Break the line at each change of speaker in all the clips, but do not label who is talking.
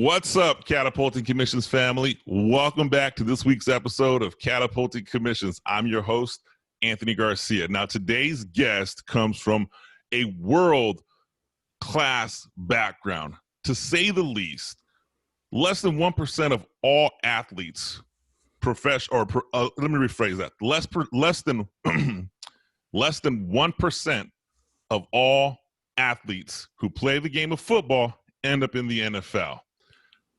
What's up, Catapulting Commissions family? Welcome back to this week's episode of Catapulting Commissions. I'm your host, Anthony Garcia. Now, today's guest comes from a world-class background. To say the least, less than 1% of all athletes, let me rephrase that. Less than 1% of all athletes who play the game of football end up in the NFL.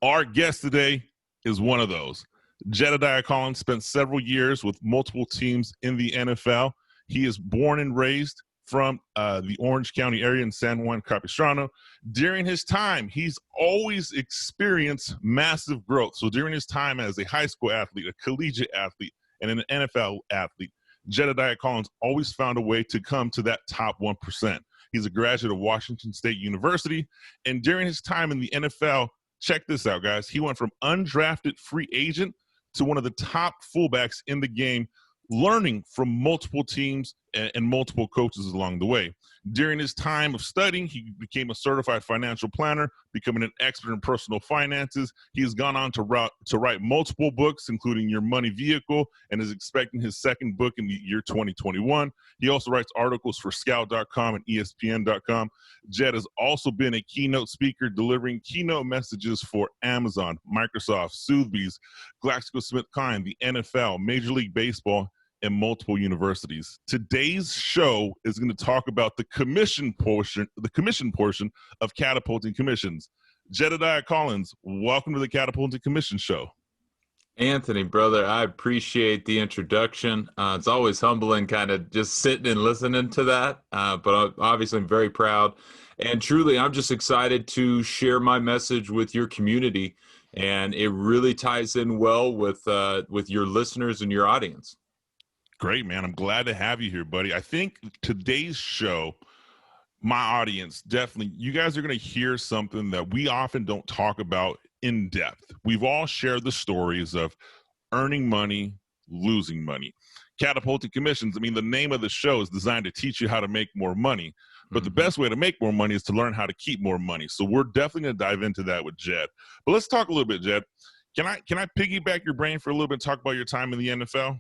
Our guest today is one of those. Jedidiah Collins spent several years with multiple teams in the NFL. He is born and raised from the Orange County area in San Juan Capistrano. During his time, he's always experienced massive growth. So during his time as a high school athlete, a collegiate athlete, and an NFL athlete, Jedidiah Collins always found a way to come to that top 1%. He's a graduate of Washington State University, and during his time in the NFL, check this out, guys. He went from undrafted free agent to one of the top fullbacks in the game, learning from multiple teams and multiple coaches along the way. During his time of studying, he became a certified financial planner, becoming an expert in personal finances. He has gone on to write multiple books, including Your Money Vehicle, and is expecting his second book in the year 2021. He also writes articles for Scout.com and ESPN.com. Jed has also been a keynote speaker, delivering keynote messages for Amazon, Microsoft, Sotheby's, GlaxoSmithKline, the NFL, Major League Baseball, and multiple universities. Today's show is going to talk about the commission portion of Catapulting Commissions. Jedidiah Collins, welcome to the Catapulting Commission show.
Anthony, brother, I appreciate the introduction. It's always humbling kind of just sitting and listening to that, but obviously I'm very proud. And truly, I'm just excited to share my message with your community, and it really ties in well with your listeners and your audience.
Great, man. I'm glad to have you here, buddy. I think today's show, my audience, definitely, you guys are going to hear something that we often don't talk about in depth. We've all shared the stories of earning money, losing money. Catapulting Commissions, I mean, the name of the show is designed to teach you how to make more money. But the best way to make more money is to learn how to keep more money. So we're definitely going to dive into that with Jed. But let's talk a little bit, Jed. Can I piggyback your brain for a little bit and talk about your time in the NFL?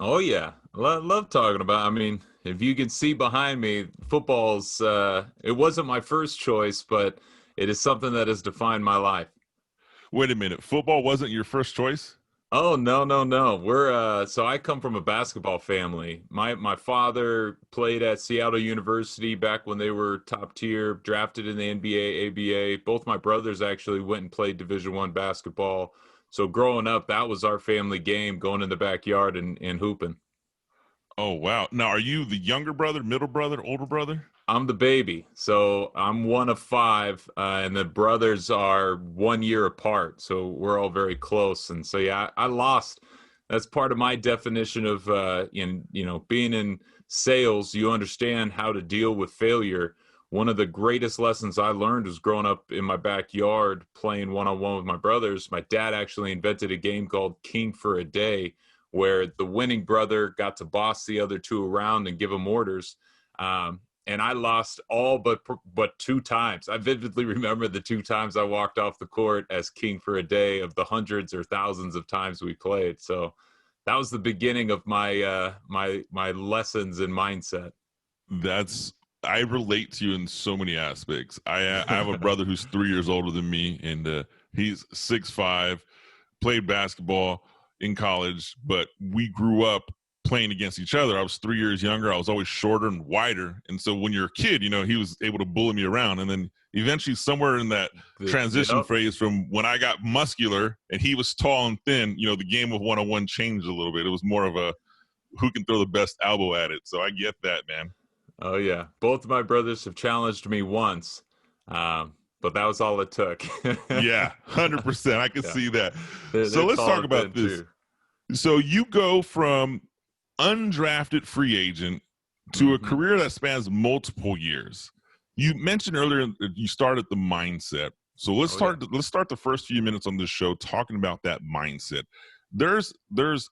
Oh, yeah. Love talking about, I mean, if you can see behind me, football's, it wasn't my first choice, but it is something that has defined my life.
Wait a minute. Football wasn't your first choice?
Oh, no. So I come from a basketball family. My father played at Seattle University back when they were top tier, drafted in the NBA, ABA. Both my brothers actually went and played Division I basketball. So growing up, that was our family game, going in the backyard and hooping.
Oh, wow. Now, are you the younger brother, middle brother, older brother?
I'm the baby. So I'm one of five, and the brothers are 1 year apart. So we're all very close. And so, yeah, I lost. That's part of my definition of, being in sales. You understand how to deal with failure. One of the greatest lessons I learned was growing up in my backyard playing one-on-one with my brothers. My dad actually invented a game called King for a Day, where the winning brother got to boss the other two around and give them orders. And I lost all but 2 times. I vividly remember the 2 times I walked off the court as King for a Day of the hundreds or thousands of times we played. So that was the beginning of my my lessons and mindset.
I relate to you in so many aspects. I have a brother who's 3 years older than me, and he's 6'5", played basketball in college, but we grew up playing against each other. I was 3 years younger. I was always shorter and wider. And so when you're a kid, he was able to bully me around. And then eventually somewhere in that transition phase from when I got muscular and he was tall and thin, the game of one-on-one changed a little bit. It was more of a who can throw the best elbow at it. So I get that, man.
Oh, yeah. Both of my brothers have challenged me once, but that was all it took.
Yeah, 100%. I can see that.
So
let's talk about this. Too. So you go from undrafted free agent to a career that spans multiple years. You mentioned earlier you started the mindset. So let's start the first few minutes on this show talking about that mindset. There's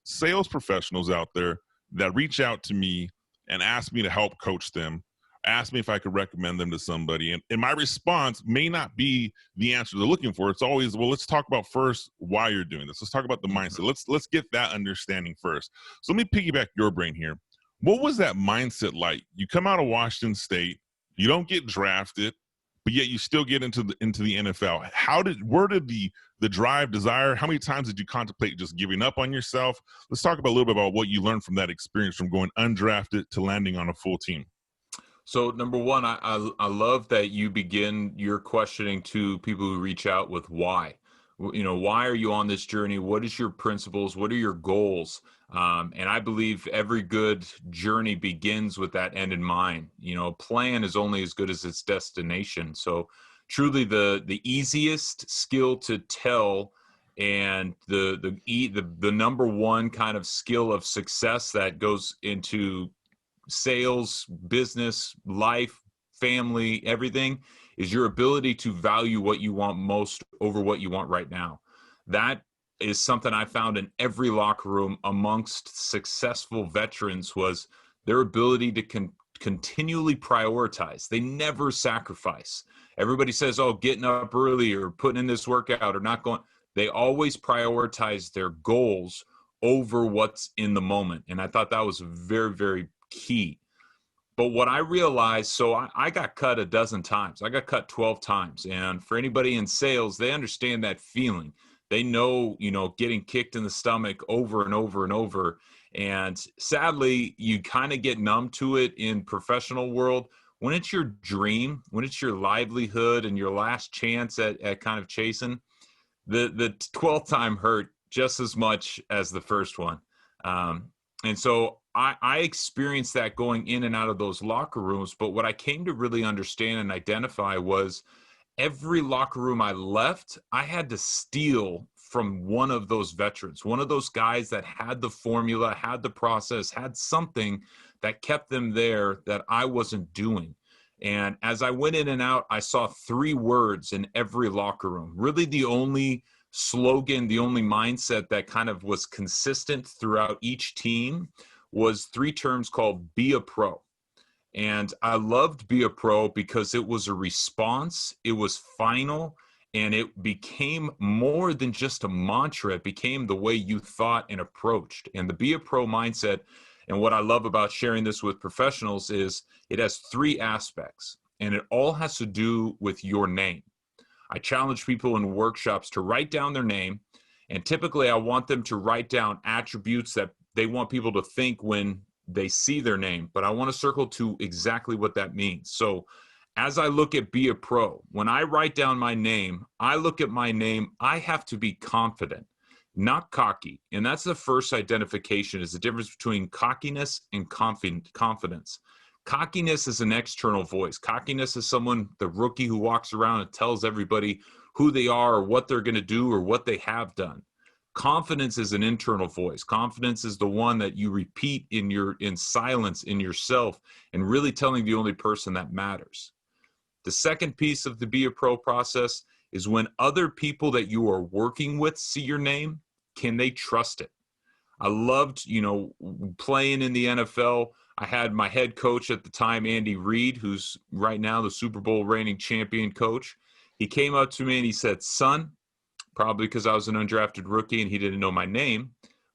sales professionals out there that reach out to me and ask me to help coach them. ask me if I could recommend them to somebody. And my response may not be the answer they're looking for. It's always, well, let's talk about first why you're doing this. Let's talk about the mindset. Let's get that understanding first. So let me piggyback your brain here. What was that mindset like? You come out of Washington State, you don't get drafted, but yet you still get into the NFL. Where did the drive, desire, how many times did you contemplate just giving up on yourself? Let's talk about a little bit about what you learned from that experience, from going undrafted to landing on a full team.
So number one, I love that you begin your questioning to people who reach out with why. Why are you on this journey? What is your principles? What are your goals? And I believe every good journey begins with that end in mind. Plan is only as good as its destination. So truly the easiest skill to tell, and the number one kind of skill of success that goes into sales, business, life, family, everything, is your ability to value what you want most over what you want right now. That is something I found in every locker room amongst successful veterans, was their ability to continually prioritize. They never sacrifice. Everybody says, oh, getting up early or putting in this workout or not going. They always prioritize their goals over what's in the moment. And I thought that was very, very key. But what I realized, so I got cut a dozen times. I got cut 12 times. And for anybody in sales, they understand that feeling. They know, getting kicked in the stomach over and over and over. And sadly, you kind of get numb to it in professional world. When it's your dream, when it's your livelihood and your last chance at kind of chasing, the 12th time hurt just as much as the first one. And so I experienced that going in and out of those locker rooms. But what I came to really understand and identify was every locker room I left, I had to steal from one of those veterans, one of those guys that had the formula, had the process, had something that kept them there that I wasn't doing. And as I went in and out, I saw 3 words in every locker room. Really the only slogan, the only mindset that kind of was consistent throughout each team was 3 terms called be a pro. And I loved be a pro because it was a response, it was final, and it became more than just a mantra. It became the way you thought and approached. And the be a pro mindset, and what I love about sharing this with professionals, is it has 3 aspects, and it all has to do with your name. I challenge people in workshops to write down their name, and typically I want them to write down attributes that they want people to think when they see their name, but I want to circle to exactly what that means. So as I look at be a pro, when I write down my name, I look at my name, I have to be confident, not cocky. And that's the first identification, is the difference between cockiness and confidence. Cockiness is an external voice. Cockiness is someone, the rookie who walks around and tells everybody who they are or what they're going to do or what they have done. Confidence is an internal voice. Confidence is the one that you repeat in silence in yourself and really telling the only person that matters. The second piece of the Be a Pro process is when other people that you are working with see your name, can they trust it? I loved, playing in the NFL. I had my head coach at the time, Andy Reid, who's right now the Super Bowl reigning champion coach. He came up to me and he said, son, probably because I was an undrafted rookie and he didn't know my name,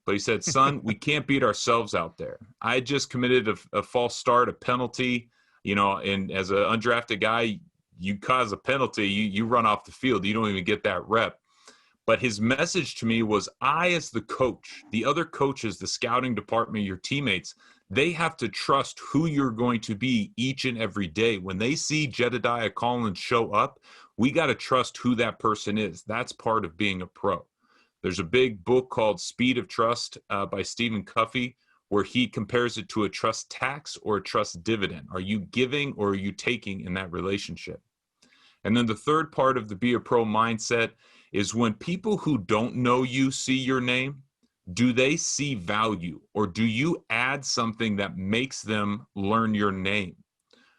but he said, son, we can't beat ourselves out there. I had just committed a false start, a penalty, and as an undrafted guy, you cause a penalty, you run off the field. You don't even get that rep. But his message to me was, I, as the coach, the other coaches, the scouting department, your teammates, they have to trust who you're going to be each and every day. When they see Jedidiah Collins show up, we got to trust who that person is. That's part of being a pro. There's a big book called Speed of Trust by Stephen Covey, where he compares it to a trust tax or a trust dividend. Are you giving or are you taking in that relationship? And then the third part of the Be a Pro mindset is when people who don't know you see your name, do they see value, or do you add something that makes them learn your name?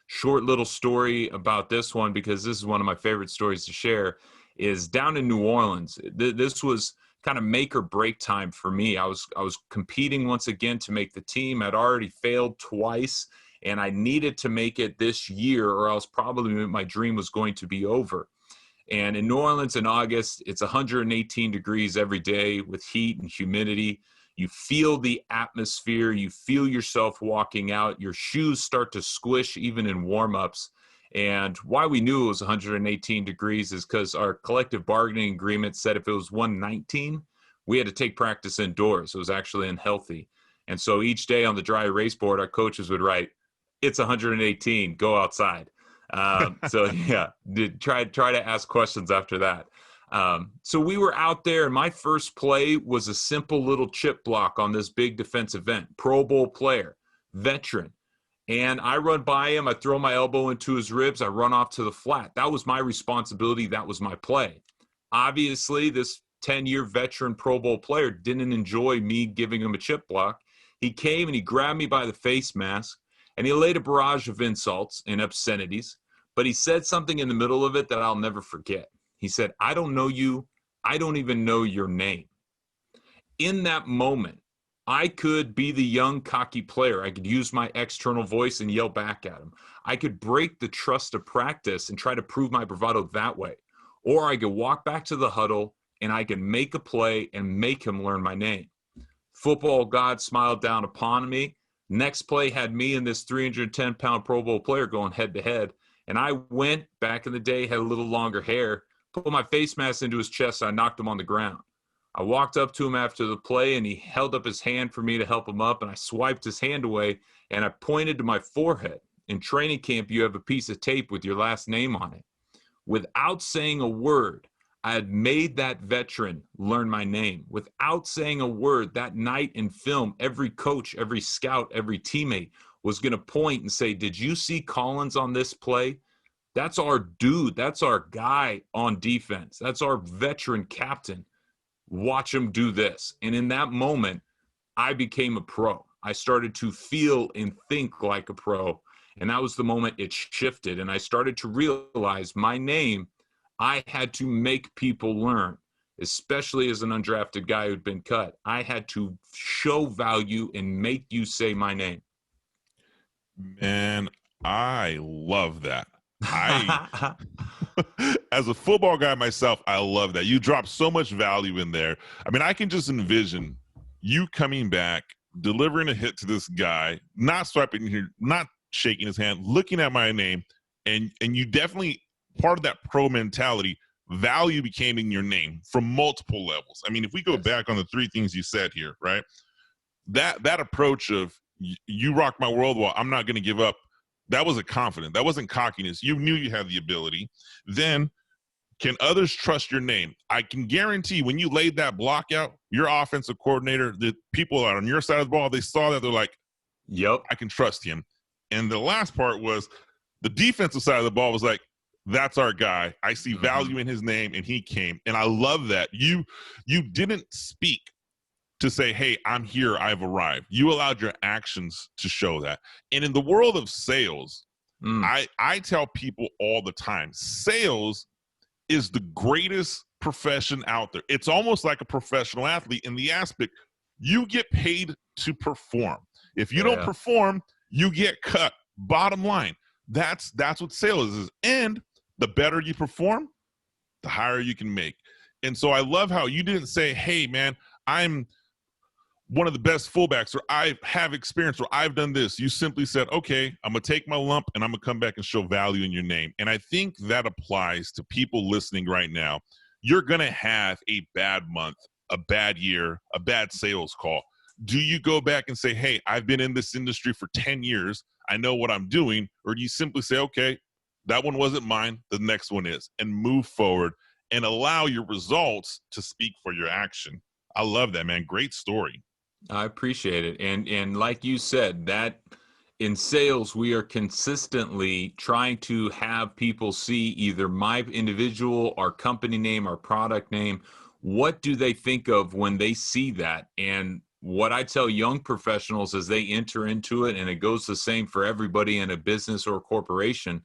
Short little story about this one, because this is one of my favorite stories to share, is down in New Orleans. This was kind of make or break time for me. I was competing once again to make the team. I'd already failed twice, and I needed to make it this year, or else probably my dream was going to be over. And in New Orleans in August, it's 118 degrees every day with heat and humidity. You feel the atmosphere. You feel yourself walking out. Your shoes start to squish even in warm-ups. And why we knew it was 118 degrees is because our collective bargaining agreement said if it was 119, we had to take practice indoors. It was actually unhealthy. And so each day on the dry erase board, our coaches would write, it's 118, go outside. So yeah, try to ask questions after that. So we were out there, and my first play was a simple little chip block on this big defensive end, Pro Bowl player, veteran. And I run by him, I throw my elbow into his ribs, I run off to the flat. That was my responsibility, that was my play. Obviously, this 10-year veteran Pro Bowl player didn't enjoy me giving him a chip block. He came and he grabbed me by the face mask, and he laid a barrage of insults and obscenities, but he said something in the middle of it that I'll never forget. He said, I don't know you. I don't even know your name. In that moment, I could be the young, cocky player. I could use my external voice and yell back at him. I could break the trust of practice and try to prove my bravado that way. Or I could walk back to the huddle and I could make a play and make him learn my name. Football God smiled down upon me. Next play had me and this 310-pound Pro Bowl player going head-to-head. And I went, back in the day, had a little longer hair, put my face mask into his chest, and I knocked him on the ground. I walked up to him after the play, and he held up his hand for me to help him up, and I swiped his hand away, and I pointed to my forehead. In training camp, you have a piece of tape with your last name on it. Without saying a word, I had made that veteran learn my name. Without saying a word, that night in film, every coach, every scout, every teammate was going to point and say, did you see Collins on this play? That's our dude. That's our guy on defense. That's our veteran captain. Watch him do this. And in that moment, I became a pro. I started to feel and think like a pro. And that was the moment it shifted. And I started to realize my name, I had to make people learn, especially as an undrafted guy who'd been cut. I had to show value and make you say my name.
Man, I love that. As a football guy myself, I love that. You drop so much value in there. I mean, I can just envision you coming back, delivering a hit to this guy, not swiping here, not shaking his hand, looking at my name, and you definitely, part of that pro mentality, value became in your name from multiple levels. I mean, if we go back on the three things you said here, right? That approach of you rock my world, well, I'm not going to give up. That was a confidence. That wasn't cockiness. You knew you had the ability. Then, can others trust your name? I can guarantee when you laid that block out, your offensive coordinator, the people on your side of the ball, they saw that. They're like,
yep,
I can trust him. And the last part was the defensive side of the ball was like, that's our guy. I see value in his name, and he came. And I love that. You didn't speak to say, hey, I'm here, I've arrived. You allowed your actions to show that. And in the world of sales, I tell people all the time, sales is the greatest profession out there. It's almost like a professional athlete in the aspect, you get paid to perform. If you don't perform, you get cut. Bottom line, that's what sales is. And the better you perform, the higher you can make. And so I love how you didn't say, hey, man, I'm one of the best fullbacks, or I have experience, or I've done this. You simply said, okay, I'm going to take my lump and I'm going to come back and show value in your name. And I think that applies to people listening right now. You're going to have a bad month, a bad year, a bad sales call. Do you go back and say, hey, I've been in this industry for 10 years. I know what I'm doing. Or do you simply say, okay, that one wasn't mine, the next one is, and move forward and allow your results to speak for your action? I love that, man. Great story.
I appreciate it. And like you said, that in sales, we are consistently trying to have people see either my individual, our company name, our product name. What do they think of when they see that? And what I tell young professionals as they enter into it, and it goes the same for everybody in a business or a corporation,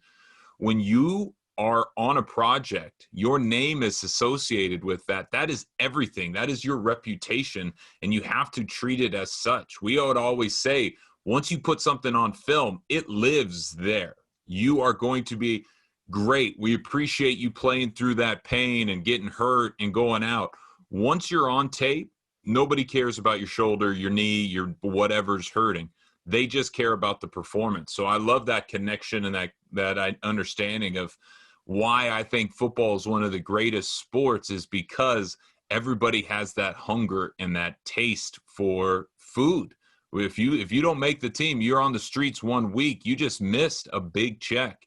when you are on a project, your name is associated with that. That is everything. That is your reputation, and you have to treat it as such. We would always say, Once you put something on film, it lives there. You are going to be great. We appreciate you playing through that pain and getting hurt and going out. Once you're on tape, nobody cares about your shoulder, your knee, your whatever's hurting. They just care about the performance. So I love that connection and that understanding of why I think football is one of the greatest sports, is because everybody has that hunger and that taste for food. If you don't make the team, you're on the streets 1 week, you just missed a big check.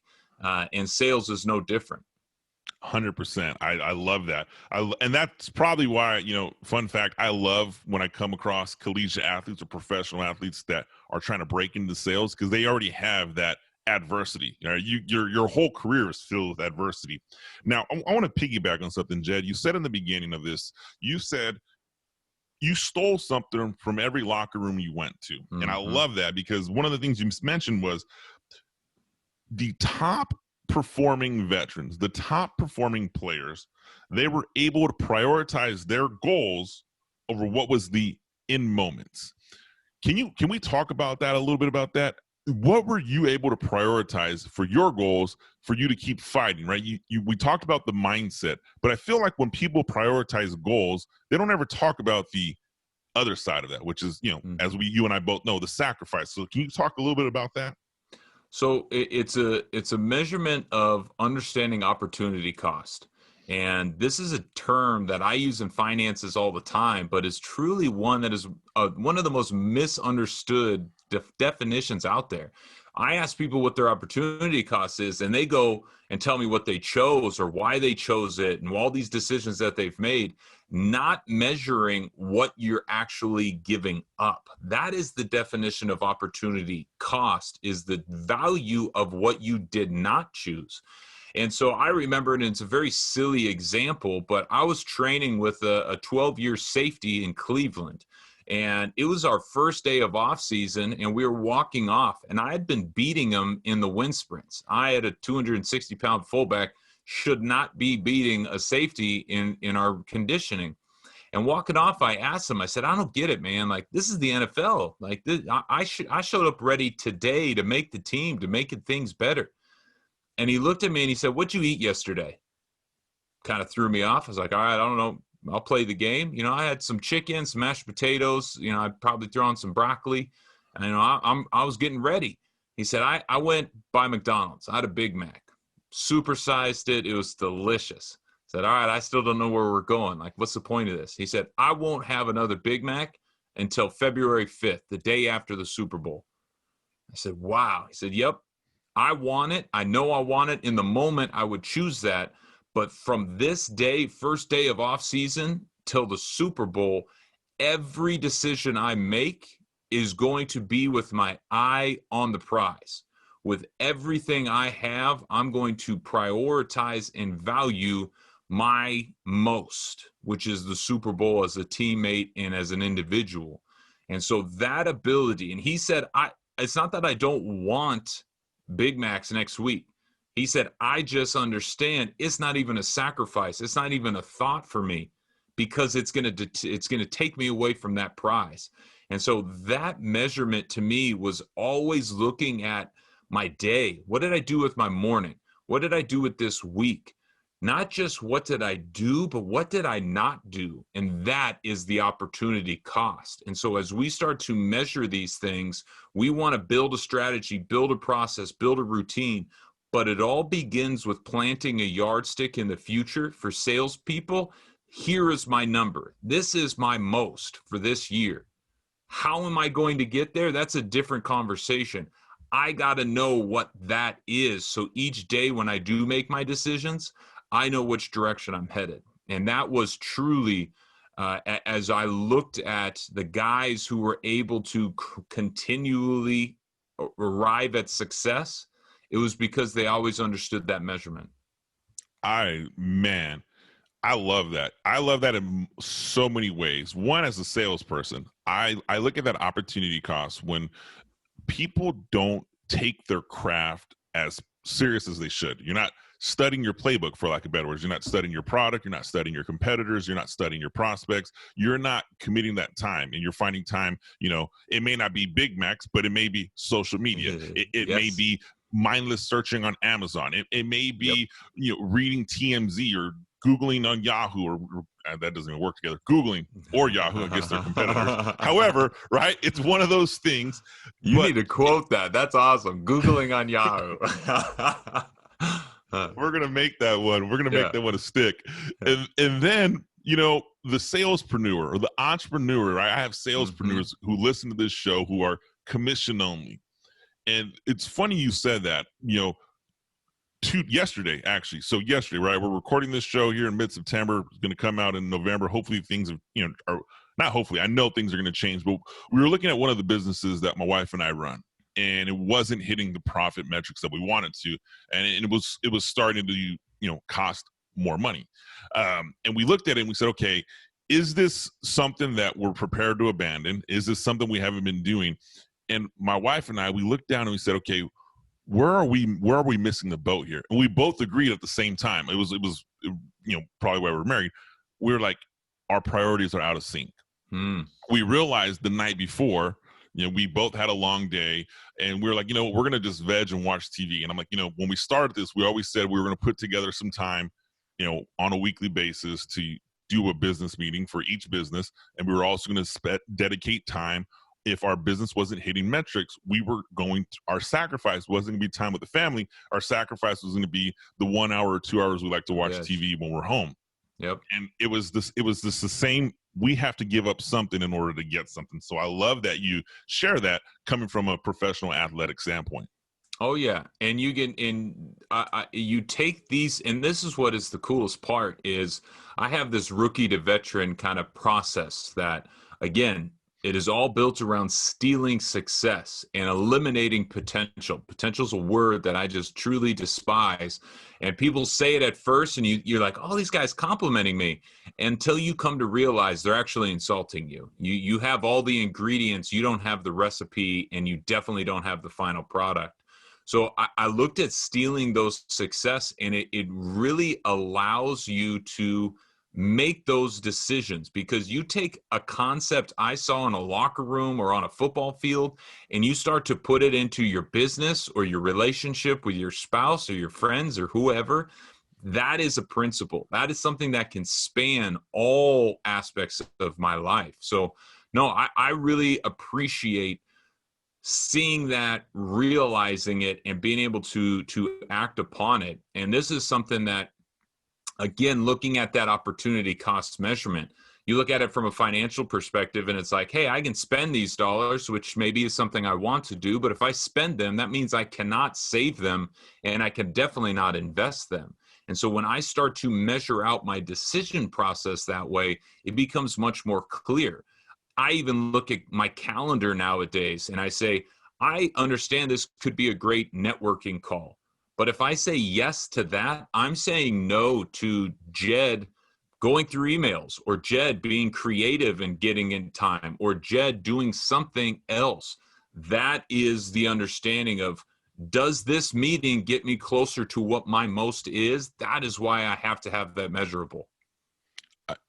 And sales is no different.
100%. I love that. And that's probably why, fun fact, I love when I come across collegiate athletes or professional athletes that are trying to break into sales, because they already have that adversity. Your whole career is filled with adversity. Now, I want to piggyback on something, Jed. You said in the beginning of this, you said you stole something from every locker room you went to. Mm-hmm. And I love that, because one of the things you mentioned was the top performing veterans, the top performing players, they were able to prioritize their goals over what was the in moments. Can we talk about that a little bit about that? What were you able to prioritize for your goals for you to keep fighting, right? We talked about the mindset, but I feel like when people prioritize goals, they don't ever talk about the other side of that, which is, as you and I both know, the sacrifice. So can you talk a little bit about that?
So it's a measurement of understanding opportunity cost. And this is a term that I use in finances all the time, but is truly one that is one of the most misunderstood definitions out there. I ask people what their opportunity cost is, and they go and tell me what they chose or why they chose it and all these decisions that they've made, not measuring what you're actually giving up. That is the definition of opportunity cost, is the value of what you did not choose. And so I remember, and it's a very silly example, but I was training with a 12-year safety in Cleveland. And it was our first day of off season, and we were walking off, and I had been beating him in the wind sprints. I had a 260-pound fullback, should not be beating a safety in our conditioning. And walking off, I asked him, I said, I don't get it, man. Like, this is the NFL. Like, I showed up ready today to make the team, to make things better. And he looked at me and he said, what'd you eat yesterday? Kind of threw me off. I was like, all right, I don't know. I'll play the game. I had some chicken, some mashed potatoes. I'd probably throw on some broccoli. And, I was getting ready. He said, I went by McDonald's. I had a Big Mac, supersized it. It was delicious. I said, all right, I still don't know where we're going. Like, what's the point of this? He said, I won't have another Big Mac until February 5th, the day after the Super Bowl. I said, wow. He said, yep, I want it. I know I want it. In the moment, I would choose that. But from this day, first day of off season till the Super Bowl, every decision I make is going to be with my eye on the prize. With everything I have, I'm going to prioritize and value my most, which is the Super Bowl as a teammate and as an individual. And so that ability, and he said, it's not that I don't want Big Macs next week. He said, I just understand it's not even a sacrifice. It's not even a thought for me, because it's going to take me away from that prize. And so that measurement to me was always looking at my day. What did I do with my morning? What did I do with this week? Not just what did I do, but what did I not do? And that is the opportunity cost. And so as we start to measure these things, we want to build a strategy, build a process, build a routine. But it all begins with planting a yardstick in the future for salespeople. Here is my number. This is my most for this year. How am I going to get there? That's a different conversation. I got to know what that is. So each day when I do make my decisions, I know which direction I'm headed. And that was truly, as I looked at the guys who were able to continually arrive at success, it was because they always understood that measurement.
I love that. I love that in so many ways. One, as a salesperson, I look at that opportunity cost when people don't take their craft as serious as they should. You're not studying your playbook, for lack of better words. You're not studying your product. You're not studying your competitors. You're not studying your prospects. You're not committing that time, and you're finding time. It may not be Big Macs, but it may be social media. It
Yes.
may be mindless searching on Amazon. It may be, reading TMZ or Googling on Yahoo, or that doesn't even work together. Googling or Yahoo against their competitors. However, right, it's one of those things.
You need to quote that. That's awesome. Googling on Yahoo.
We're going to make that one. We're going to make that one a stick. And then, the salespreneur or the entrepreneur, right? I have salespreneurs who listen to this show who are commission only. And it's funny you said that, yesterday, actually. So yesterday, right, we're recording this show here in mid-September. It's going to come out in November. Hopefully things have, are not hopefully, I know things are going to change, but we were looking at one of the businesses that my wife and I run, and it wasn't hitting the profit metrics that we wanted to. And it was starting to, cost more money. And we looked at it and we said, okay, is this something that we're prepared to abandon? Is this something we haven't been doing? And my wife and I, we looked down and we said, okay, where are we missing the boat here? And we both agreed at the same time. It was probably why we're married. We were like, our priorities are out of sync. We realized the night before, we both had a long day, and we were like, we're going to just veg and watch TV. And I'm like, when we started this, we always said we were going to put together some time, on a weekly basis to do a business meeting for each business. And we were also going to dedicate time. If our business wasn't hitting metrics, our sacrifice wasn't going to be time with the family. Our sacrifice was going to be the 1 hour or 2 hours we like to watch TV when we're home.
Yep.
And it was the same. We have to give up something in order to get something. So I love that you share that coming from a professional athletic standpoint.
Oh yeah. And you take these, and this is what is the coolest part is I have this rookie to veteran kind of process that, again, it is all built around stealing success and eliminating potential. Potential is a word that I just truly despise. And people say it at first, and you're like, oh, these guys complimenting me, until you come to realize they're actually insulting you. You have all the ingredients, you don't have the recipe, and you definitely don't have the final product. So I looked at stealing those success, and it really allows you to make those decisions, because you take a concept I saw in a locker room or on a football field, and you start to put it into your business or your relationship with your spouse or your friends or whoever. That is a principle. That is something that can span all aspects of my life. So no, I really appreciate seeing that, realizing it, and being able to act upon it. And this is something that, again, looking at that opportunity cost measurement, you look at it from a financial perspective, and it's like, hey, I can spend these dollars, which maybe is something I want to do, but if I spend them, that means I cannot save them, and I can definitely not invest them. And so when I start to measure out my decision process that way, it becomes much more clear. I even look at my calendar nowadays, and I say, I understand this could be a great networking call. But if I say yes to that, I'm saying no to Jed going through emails, or Jed being creative and getting in time, or Jed doing something else. That is the understanding of, does this meeting get me closer to what my most is? That is why I have to have that measurable.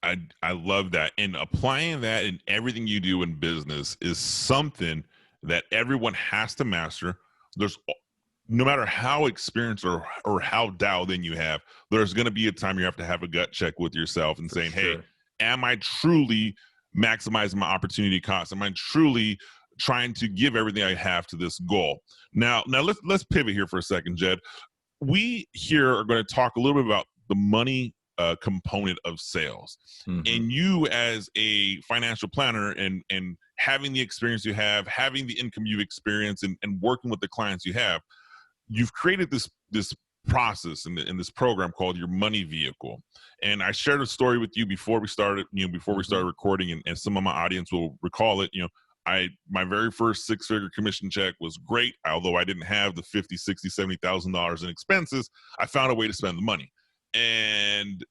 I love that. And applying that in everything you do in business is something that everyone has to master. No matter how experienced or how dialed in you have, there's going to be a time you have to have a gut check with yourself and saying, hey, am I truly maximizing my opportunity cost? Am I truly trying to give everything I have to this goal? Now let's pivot here for a second, Jed. We here are going to talk a little bit about the money component of sales. And you, as a financial planner, and having the experience you have, having the income you've experienced, and working with the clients you have, you've created this process and this program called your money vehicle. And I shared a story with you before we started, recording, and some of my audience will recall it. My very first 6-figure commission check was great. Although I didn't have the $50,000, $60,000, $70,000 in expenses, I found a way to spend the money. And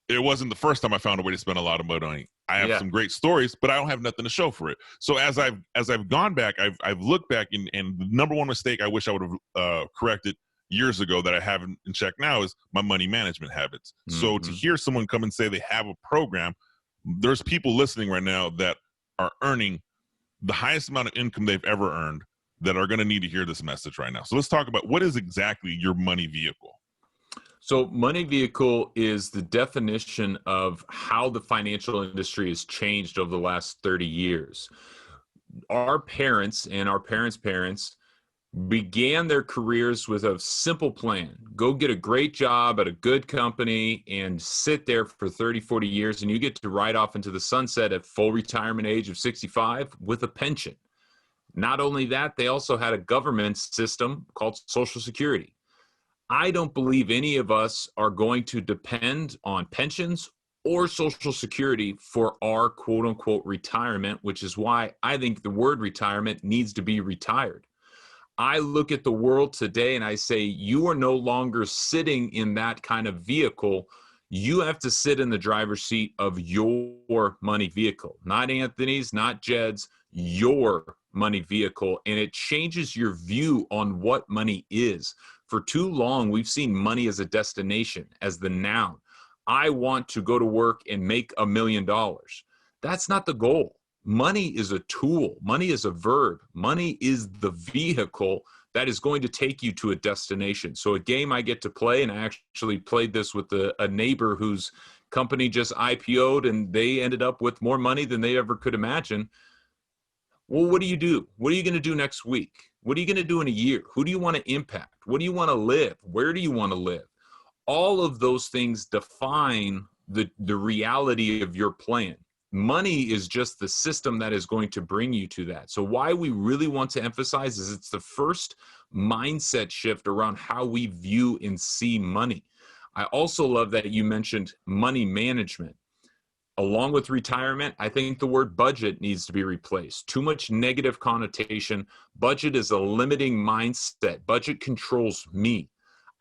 it wasn't the first time I found a way to spend a lot of money. I have some great stories, but I don't have nothing to show for it. So as I've gone back, I've looked back, and the number one mistake I wish I would have corrected years ago that I have in check now is my money management habits. So to hear someone come and say they have a program, there's people listening right now that are earning the highest amount of income they've ever earned that are going to need to hear this message right now. So let's talk about what is exactly your money vehicle.
So money vehicle is the definition of how the financial industry has changed over the last 30 years. Our parents and our parents' parents began their careers with a simple plan. Go get a great job at a good company and sit there for 30, 40 years, and you get to ride off into the sunset at full retirement age of 65 with a pension. Not only that, they also had a government system called Social Security. I don't believe any of us are going to depend on pensions or Social Security for our quote unquote retirement, which is why I think the word retirement needs to be retired. I look at the world today and I say, you are no longer sitting in that kind of vehicle. You have to sit in the driver's seat of your money vehicle, not Anthony's, not Jed's, your money vehicle. And it changes your view on what money is. For too long, we've seen money as a destination, as the noun. I want to go to work and make $1 million. That's not the goal. Money is a tool. Money is a verb. Money is the vehicle that is going to take you to a destination. So a game I get to play, and I actually played this with a neighbor whose company just IPO'd and they ended up with more money than they ever could imagine. Well, what do you do? What are you going to do next week? What are you going to do in a year? Who do you want to impact? What do you want to live? Where do you want to live? All of those things define the reality of your plan. Money is just the system that is going to bring you to that. So why we really want to emphasize is it's the first mindset shift around how we view and see money. I also love that you mentioned money management. Along with retirement, I think the word budget needs to be replaced. Too much negative connotation. Budget is a limiting mindset. Budget controls me.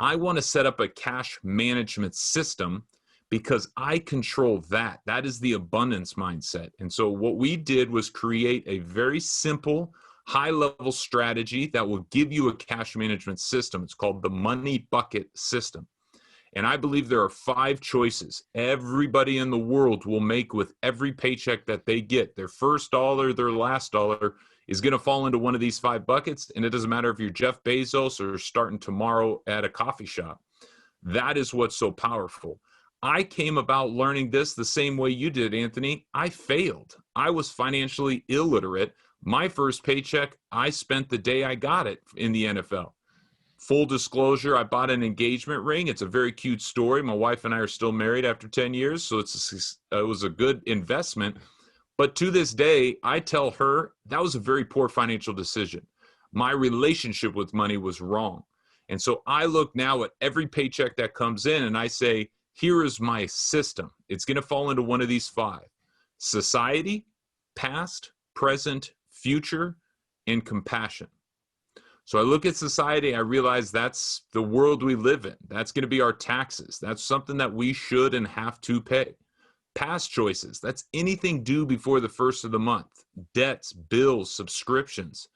I want to set up a cash management system because I control that. That is the abundance mindset. And so what we did was create a very simple, high-level strategy that will give you a cash management system. It's called the Money Bucket System. And I believe there are 5 choices everybody in the world will make with every paycheck that they get. Their first dollar, their last dollar is going to fall into one of these 5 buckets. And it doesn't matter if you're Jeff Bezos or starting tomorrow at a coffee shop. That is what's so powerful. I came about learning this the same way you did, Anthony. I failed. I was financially illiterate. My first paycheck, I spent the day I got it in the NFL. Full disclosure, I bought an engagement ring. It's a very cute story. My wife and I are still married after 10 years, so it was a good investment. But to this day, I tell her that was a very poor financial decision. My relationship with money was wrong. And so I look now at every paycheck that comes in and I say, here is my system. It's going to fall into one of these 5. Society, past, present, future, and compassion. So I look at society, I realize that's the world we live in. That's going to be our taxes. That's something that we should and have to pay. Past choices, that's anything due before the first of the month. Debts, bills, subscriptions.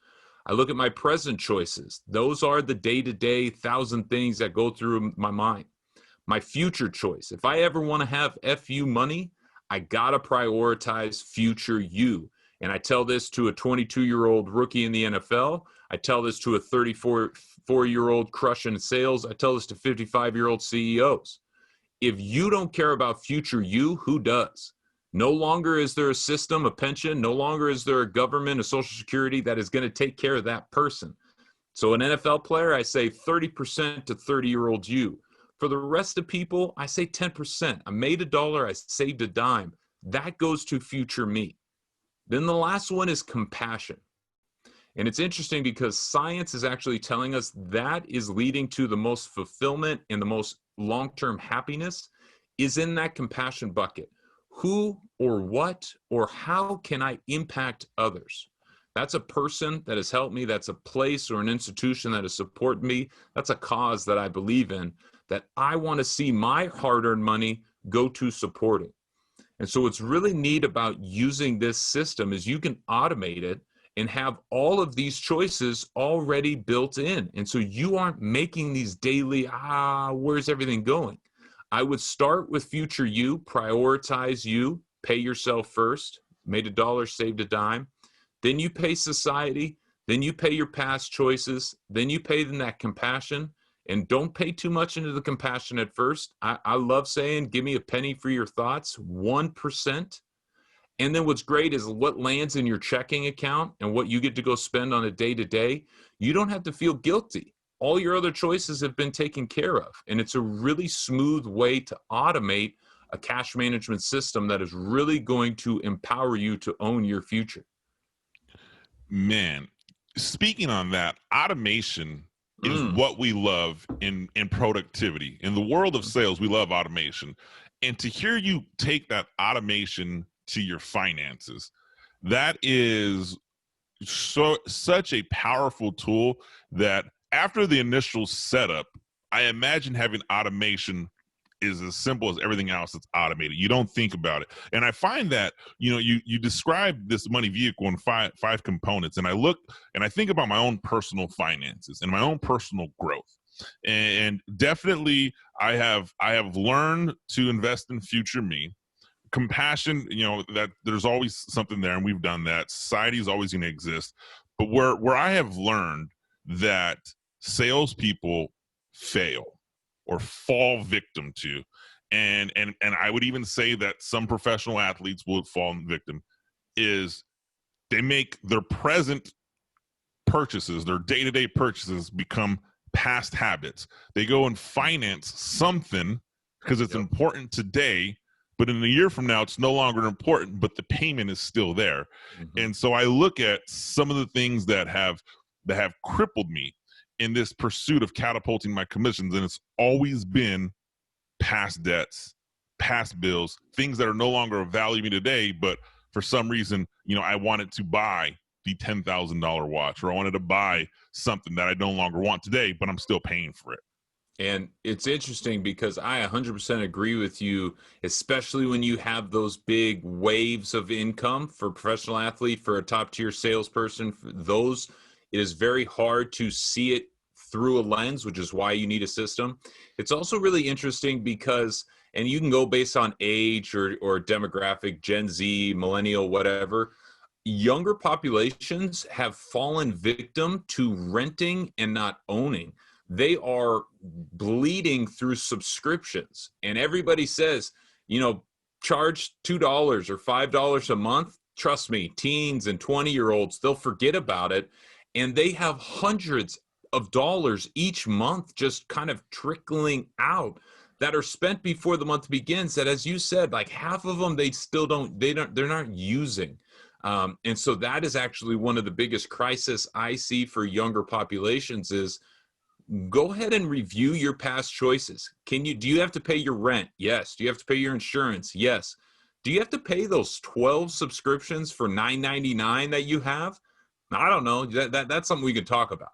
I look at my present choices. Those are the day-to-day 1,000 things that go through my mind. My future choice, if I ever want to have FU money, I got to prioritize future you. And I tell this to a 22-year-old rookie in the NFL. I tell this to a 34-year-old crushing sales. I tell this to 55-year-old CEOs. If you don't care about future you, who does? No longer is there a system, a pension. No longer is there a government, a Social Security that is going to take care of that person. So an NFL player, I say 30% to 30-year-old you. For the rest of people, I say 10%. I made $1, I saved a dime. That goes to future me. Then the last one is compassion. And it's interesting because science is actually telling us that is leading to the most fulfillment and the most long-term happiness is in that compassion bucket. Who or what or how can I impact others? That's a person that has helped me. That's a place or an institution that has supported me. That's a cause that I believe in, that I want to see my hard-earned money go to supporting. And so what's really neat about using this system is you can automate it and have all of these choices already built in. And so you aren't making these daily, where's everything going? I would start with future you, prioritize you, pay yourself first, made a dollar, saved a dime. Then you pay society, then you pay your past choices, then you pay them that compassion. And don't pay too much into the compassion at first. I love saying, give me a penny for your thoughts, 1%. And then what's great is what lands in your checking account and what you get to go spend on a day-to-day. You don't have to feel guilty. All your other choices have been taken care of. And it's a really smooth way to automate a cash management system that is really going to empower you to own your future.
Man, speaking on that, automation is what we love in productivity. In the world of sales, we love automation. And to hear you take that automation to your finances, that is such a powerful tool that after the initial setup, I imagine having automation is as simple as everything else that's automated. You don't think about it. And I find that, you describe this money vehicle in five components. And I look and I think about my own personal finances and my own personal growth. And definitely I have learned to invest in future me. Compassion, that there's always something there, and we've done that. Society is always going to exist. But where I have learned that salespeople fail or fall victim to, and I would even say that some professional athletes will fall victim, is they make their present purchases, their day-to-day purchases, become past habits. They go and finance something because it's important today, but in a year from now, it's no longer important, but the payment is still there. And so I look at some of the things that have crippled me in this pursuit of catapulting my commissions, and it's always been past debts, past bills, things that are no longer of value to me today, but for some reason, I wanted to buy the $10,000 watch, or I wanted to buy something that I no longer want today, but I'm still paying for it.
And it's interesting because I 100% agree with you, especially when you have those big waves of income for a professional athlete, for a top tier salesperson. For those, it is very hard to see it through a lens, which is why you need a system. It's also really interesting because, and you can go based on age or demographic, Gen Z, millennial, whatever, younger populations have fallen victim to renting and not owning. They are bleeding through subscriptions, and everybody says, charge $2 or $5 a month. Trust me, teens and 20-year-olds, they'll forget about it. And they have hundreds of dollars each month just kind of trickling out that are spent before the month begins, that, as you said, like half of them, they're not using. And so that is actually one of the biggest crises I see for younger populations is, go ahead and review your past choices. Do you have to pay your rent? Yes. Do you have to pay your insurance? Yes. Do you have to pay those 12 subscriptions for $9.99 that you have? I don't know. That's something we could talk about.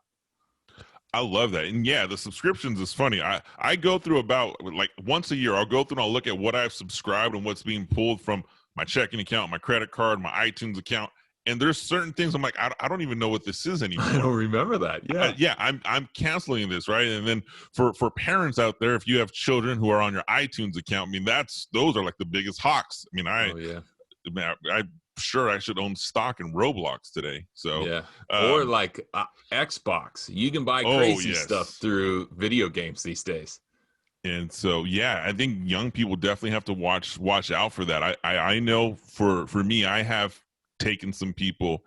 I love that. And yeah, the subscriptions is funny. I go through about like once a year, I'll go through and I'll look at what I've subscribed and what's being pulled from my checking account, my credit card, my iTunes account. And there's certain things I'm like, I don't even know what this is anymore.
I don't remember that. Yeah.
I'm canceling this, right? And then for parents out there, if you have children who are on your iTunes account, I mean, those are like the biggest hawks. I mean, I'm sure I should own stock in Roblox today. So
yeah, or like Xbox. You can buy crazy stuff through video games these days.
And so, yeah, I think young people definitely have to watch out for that. I know for me, I have taken some people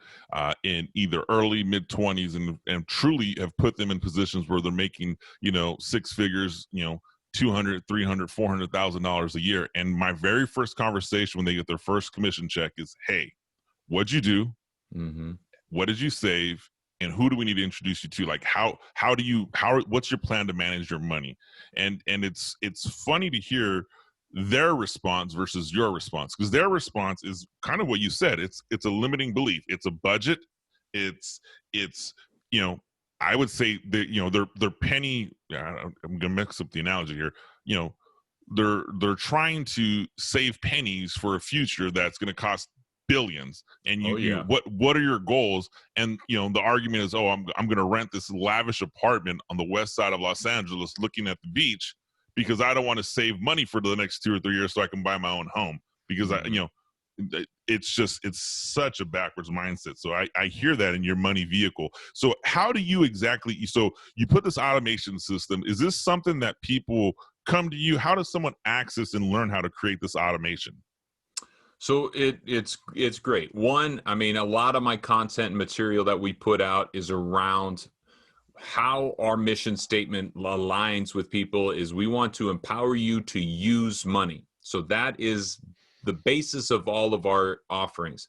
in either early mid-20s and truly have put them in positions where they're making six figures, $200,000, $300,000, $400,000 a year. And my very first conversation when they get their first commission check is, hey, what'd you do? What did you save? And who do we need to introduce you to? Like, what's your plan to manage your money? And it's funny to hear their response versus your response, because their response is kind of what you said. It's a limiting belief. It's a budget. It's I would say that their penny. I'm gonna mix up the analogy here. They're trying to save pennies for a future that's going to cost billions, and
Oh, yeah.
what are your goals? And the argument is, oh, I'm going to rent this lavish apartment on the west side of Los Angeles looking at the beach because I don't want to save money for the next 2 or 3 years so I can buy my own home, because it's such a backwards mindset. So I hear that in your money vehicle. So how do you exactly, so you put this automation system, is this something that people come to you? How does someone access and learn how to create this automation?
So it's great. One, I mean, a lot of my content and material that we put out is around how our mission statement aligns with people. Is we want to empower you to use money. So that is the basis of all of our offerings.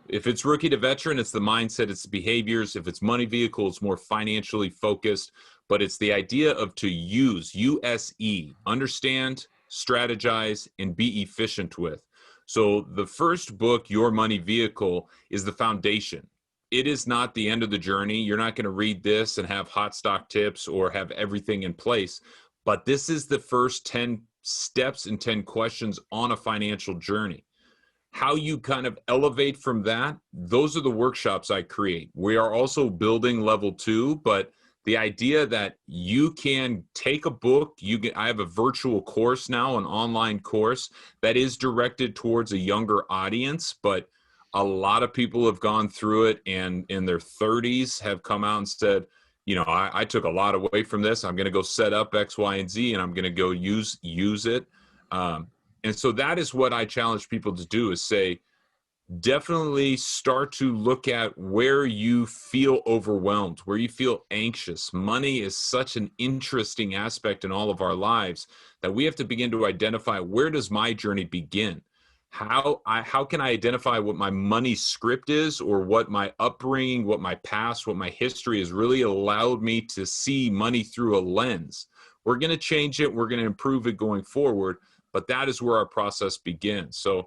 If it's rookie to veteran, it's the mindset, it's the behaviors. If it's money vehicle, it's more financially focused, but it's the idea of to use, USE, understand, strategize, and be efficient with. So the first book, Your Money Vehicle, is the foundation. It is not the end of the journey. You're not going to read this and have hot stock tips or have everything in place, but this is the first 10 steps and 10 questions on a financial journey. How you kind of elevate from that, those are the workshops I create. We are also building level 2, but the idea that you can take a book, I have a virtual course now, an online course that is directed towards a younger audience, but a lot of people have gone through it and in their 30s have come out and said, I took a lot away from this. I'm going to go set up X, Y, and Z, and I'm going to go use it. And so that is what I challenge people to do, is say, definitely start to look at where you feel overwhelmed, where you feel anxious. Money is such an interesting aspect in all of our lives that we have to begin to identify, where does my journey begin? How can I identify what my money script is, or what my upbringing, what my past, what my history has really allowed me to see money through a lens? We're going to change it. We're going to improve it going forward, but that is where our process begins. So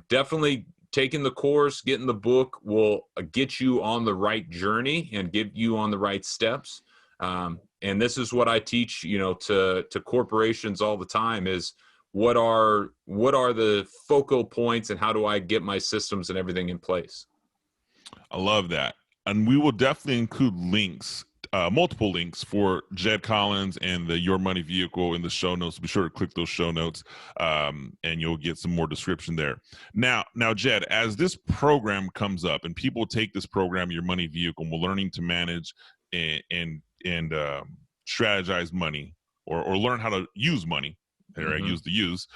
definitely taking the course, getting the book will get you on the right journey and get you on the right steps. And this is what I teach, to corporations all the time, is what are the focal points and how do I get my systems and everything in place?
I love that. And we will definitely include links, multiple links for Jed Collins and the Your Money Vehicle in the show notes. Be sure to click those show notes, and you'll get some more description there. Now, Jed, as this program comes up and people take this program, Your Money Vehicle, and we're learning to manage and strategize money, or learn how to use money. There, I use the use.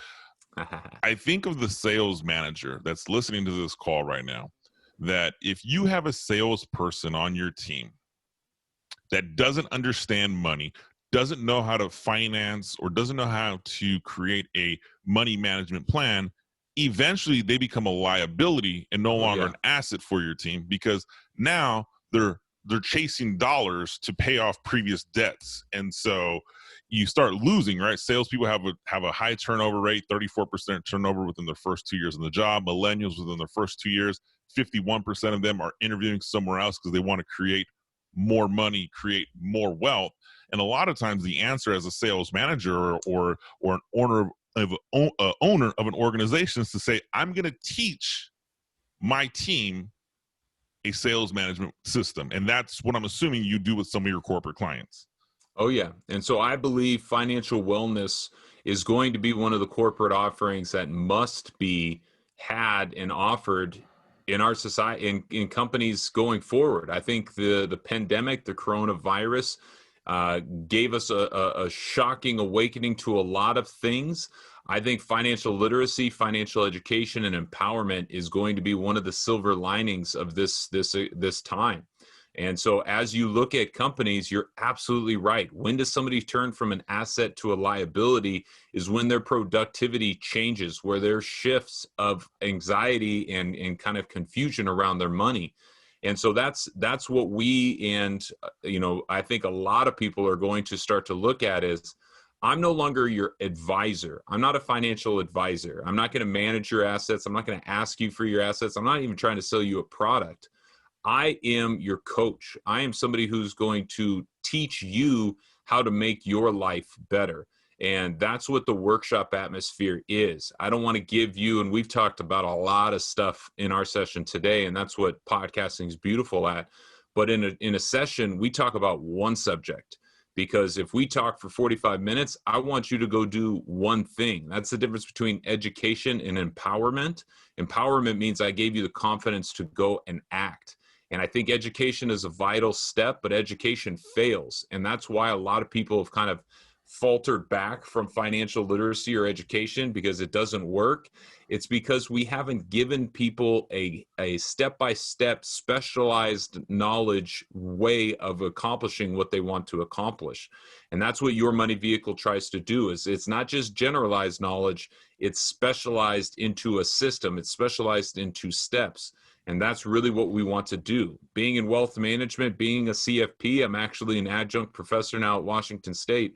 I think of the sales manager that's listening to this call right now, that if you have a salesperson on your team that doesn't understand money, doesn't know how to finance, or doesn't know how to create a money management plan, eventually they become a liability and no longer an asset for your team, because now they're chasing dollars to pay off previous debts. And so you start losing, right? Salespeople have a high turnover rate, 34% turnover within their first 2 years on the job. Millennials, within their first 2 years, 51% of them are interviewing somewhere else because they want to create more money, create more wealth. And a lot of times the answer as a sales manager or an owner of an organization is to say, I'm going to teach my team a sales management system. And that's what I'm assuming you do with some of your corporate clients.
Oh, yeah. And so I believe financial wellness is going to be one of the corporate offerings that must be had and offered in our society, in companies going forward. I think the pandemic, the coronavirus, gave us a shocking awakening to a lot of things. I think financial literacy, financial education, and empowerment is going to be one of the silver linings of this time. And so as you look at companies, you're absolutely right. When does somebody turn from an asset to a liability is when their productivity changes, where there's shifts of anxiety and kind of confusion around their money. And so that's what I think a lot of people are going to start to look at is, I'm no longer your advisor. I'm not a financial advisor. I'm not going to manage your assets. I'm not going to ask you for your assets. I'm not even trying to sell you a product. I am your coach. I am somebody who's going to teach you how to make your life better. And that's what the workshop atmosphere is. I don't want to give you, and we've talked about a lot of stuff in our session today, and that's what podcasting is beautiful at. But in a session, we talk about one subject, because if we talk for 45 minutes, I want you to go do one thing. That's the difference between education and empowerment. Empowerment means I gave you the confidence to go and act. And I think education is a vital step, but education fails. And that's why a lot of people have kind of faltered back from financial literacy or education, because it doesn't work. It's because we haven't given people a step-by-step specialized knowledge way of accomplishing what they want to accomplish. And that's what Your Money Vehicle tries to do. Is it's not just generalized knowledge, it's specialized into a system, it's specialized into steps. And that's really what we want to do. Being in wealth management, being a CFP, I'm actually an adjunct professor now at Washington State.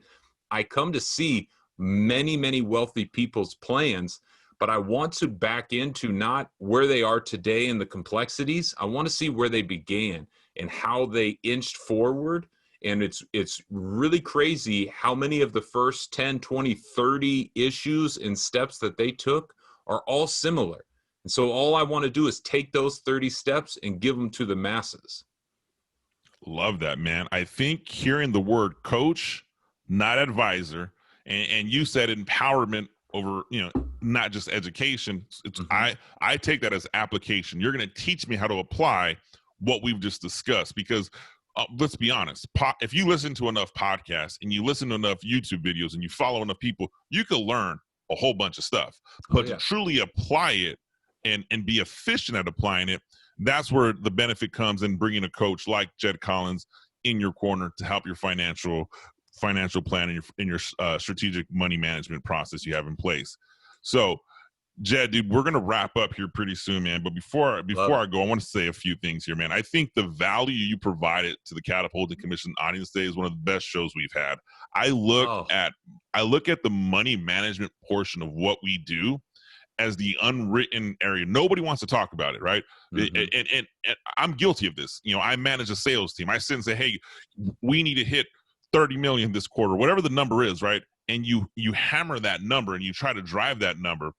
I come to see many, many wealthy people's plans, but I want to back into not where they are today and the complexities. I want to see where they began and how they inched forward. And it's really crazy how many of the first 10, 20, 30 issues and steps that they took are all similar. And so all I want to do is take those 30 steps and give them to the masses.
Love that, man. I think hearing the word coach, not advisor, and you said empowerment over, not just education. It's I take that as application. You're going to teach me how to apply what we've just discussed, because let's be honest, if you listen to enough podcasts and you listen to enough YouTube videos and you follow enough people, you can learn a whole bunch of stuff. But to truly apply it and be efficient at applying it, that's where the benefit comes in bringing a coach like Jed Collins in your corner to help your financial plan in your strategic money management process you have in place. So, Jed, dude, we're gonna wrap up here pretty soon, man. But before I go, I want to say a few things here, man. I think the value you provided to the Catapulting Commission audience today is one of the best shows we've had. I look at the money management portion of what we do as the unwritten area. Nobody wants to talk about it, right? And I'm guilty of this. I manage a sales team. I sit and say, hey, we need to hit 30 million this quarter, whatever the number is, right? And you hammer that number and you try to drive that number.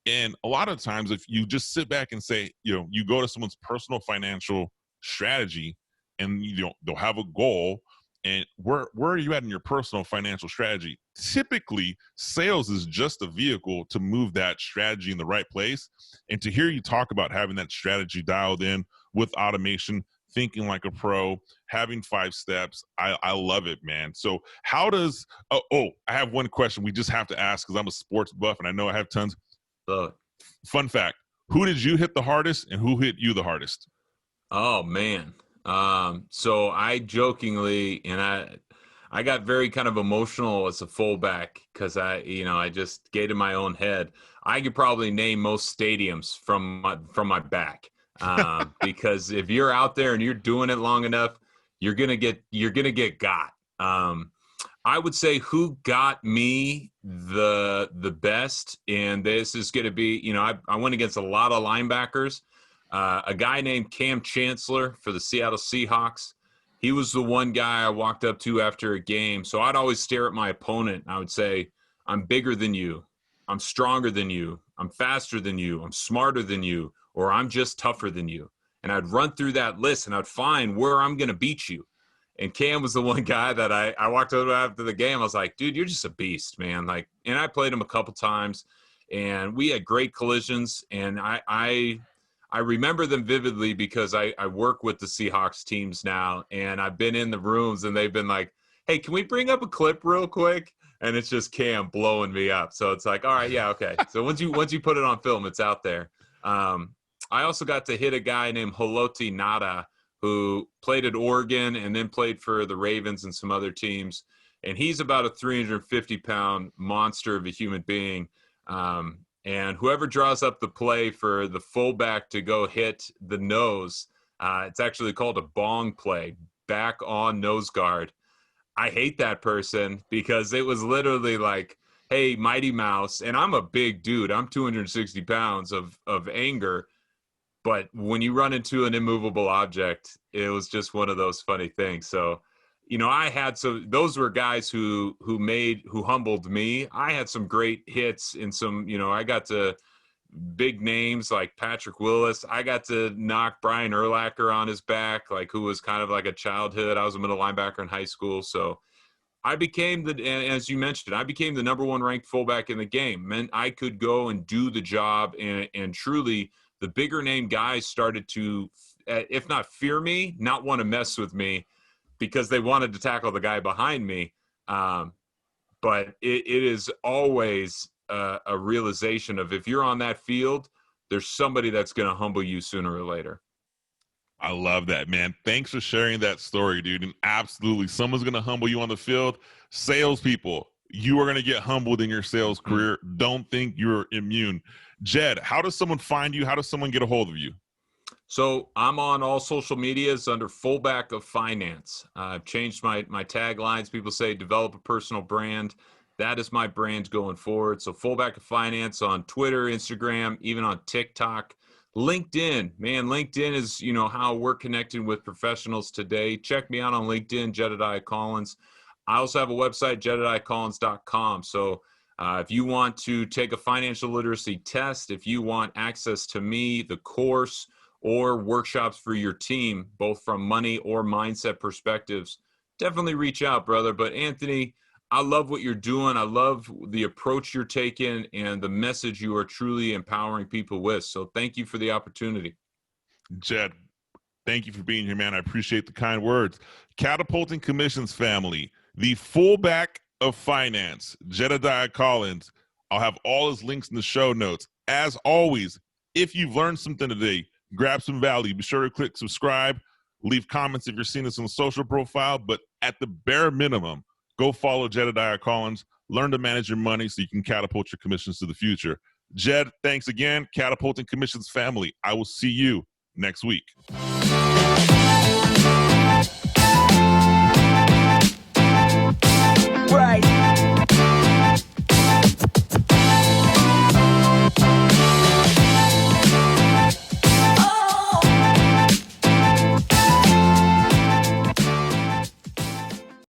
And a lot of times, if you just sit back and say, you go to someone's personal financial strategy and they'll have a goal, and where are you at in your personal financial strategy? Typically, sales is just a vehicle to move that strategy in the right place. And to hear you talk about having that strategy dialed in with automation, thinking like a pro, having 5 steps, I love it, man. So how does, I have one question we just have to ask, because I'm a sports buff and I know I have tons. Fun fact, who did you hit the hardest and who hit you the hardest?
Oh, man. So I jokingly, and I got very kind of emotional as a fullback, because I just gated my own head. I could probably name most stadiums from my back. Because if you're out there and you're doing it long enough, you're gonna get got. I would say who got me the best, and this is gonna be, I went against a lot of linebackers. A guy named Cam Chancellor for the Seattle Seahawks. He was the one guy I walked up to after a game. So I'd always stare at my opponent and I would say, I'm bigger than you, I'm stronger than you, I'm faster than you, I'm smarter than you, or I'm just tougher than you. And I'd run through that list and I'd find where I'm going to beat you. And Cam was the one guy that I walked over after the game. I was like, dude, you're just a beast, man. And I played him a couple times and we had great collisions. And I remember them vividly because I work with the Seahawks teams now, and I've been in the rooms and they've been like, hey, can we bring up a clip real quick? And it's just Cam blowing me up. So it's like, all right, yeah, okay. So once you put it on film, it's out there. I also got to hit a guy named Haloti Ngata, who played at Oregon and then played for the Ravens and some other teams. And he's about a 350-pound monster of a human being. And whoever draws up the play for the fullback to go hit the nose, it's actually called a bong play, back on nose guard. I hate that person because it was literally like, hey, Mighty Mouse, and I'm a big dude. I'm 260 pounds of anger. But when you run into an immovable object, it was just one of those funny things. So, I had those were guys who humbled me. I had some great hits in some, I got to big names like Patrick Willis. I got to knock Brian Urlacher on his back, like who was kind of like a childhood. I was a middle linebacker in high school. So I became as you mentioned, I became the number 1 ranked fullback in the game. Meant I could go and do the job, and truly the bigger name guys started to, if not fear me, not want to mess with me because they wanted to tackle the guy behind me. But it is always a realization of if you're on that field, there's somebody that's going to humble you sooner or later.
I love that, man. Thanks for sharing that story, dude. And absolutely, someone's going to humble you on the field. Salespeople, you are going to get humbled in your sales career. Don't think you're immune. Jed, how does someone find you? How does someone get a hold of you?
So I'm on all social medias under Fullback of Finance. I've changed my taglines. People say develop a personal brand. That is my brand going forward. So Fullback of Finance on Twitter, Instagram, even on TikTok. LinkedIn, man, LinkedIn is, how we're connecting with professionals today. Check me out on LinkedIn, Jedidiah Collins. I also have a website, JedidiahCollins.com. So if you want to take a financial literacy test, if you want access to me, the course, or workshops for your team, both from money or mindset perspectives, definitely reach out, brother. But Anthony, I love what you're doing. I love the approach you're taking and the message you are truly empowering people with. So thank you for the opportunity.
Jed, thank you for being here, man. I appreciate the kind words. Catapulting Commissions family, the Fullback of Finance, Jedidiah Collins. I'll have all his links in the show notes. As always, if you've learned something today, grab some value. Be sure to click subscribe, leave comments if you're seeing this on the social profile, but at the bare minimum, go follow Jedidiah Collins, learn to manage your money so you can catapult your commissions to the future. Jed, thanks again. Catapulting Commissions family. I will see you next week.
Right.